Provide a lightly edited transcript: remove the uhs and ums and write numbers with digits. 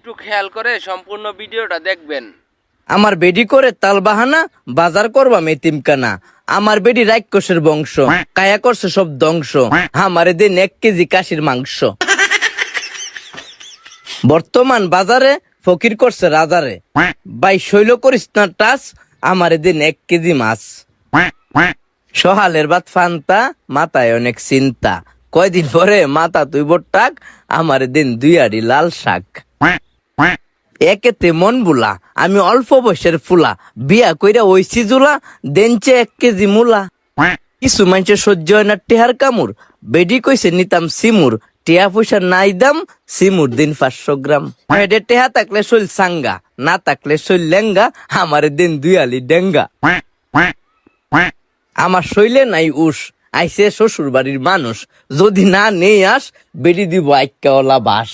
একটু খেয়াল করে সম্পূর্ণ ভিডিওটা দেখবেন। আমার বেডি করে তাল বাহানা, বাজার করবা মেতিমকানা। আমার বেডি রাক্ষসের বংশ, কায়া করছে সব ধ্বংস। আমারে দিন 1 কেজি কাশির মাংস। বর্তমান বাজারে ফকির করছে রাজারে, ভাই শৈল করিস না টাচ, আমারে দিন 1 কেজি মাছ। সহালের ভাত ফান্তা, মাথায় অনেক চিন্তা। কয়দিন পরে মাথা তুই টাক, আমারে দিন 2 আড়ি লাল শাক। একেতে মন বুলা, আমি অল্প বয়সের ফুলা, বিয়া কইরা ওইসি জুলা, দেনছে 1 কেজি মুলা। কিছু মানুষের সহ্য হয় না টেহার কামুর, বেডি কইছে নিতাম সিমুর, টেহা পয়সা নাই দাম, সিমুর দিন 500 গ্রাম। হেডে টেহা থাকলে শৈল সাঙ্গা, না থাকলে শৈল লেঙ্গা, আমার দিন 2 আলি ডেঙ্গা। আমার শৈলে নাই উস, আইসে শ্বশুর বাড়ির মানুষ, যদি না নেই আস, বেডি দিব আইক্কাওয়ালা বাস।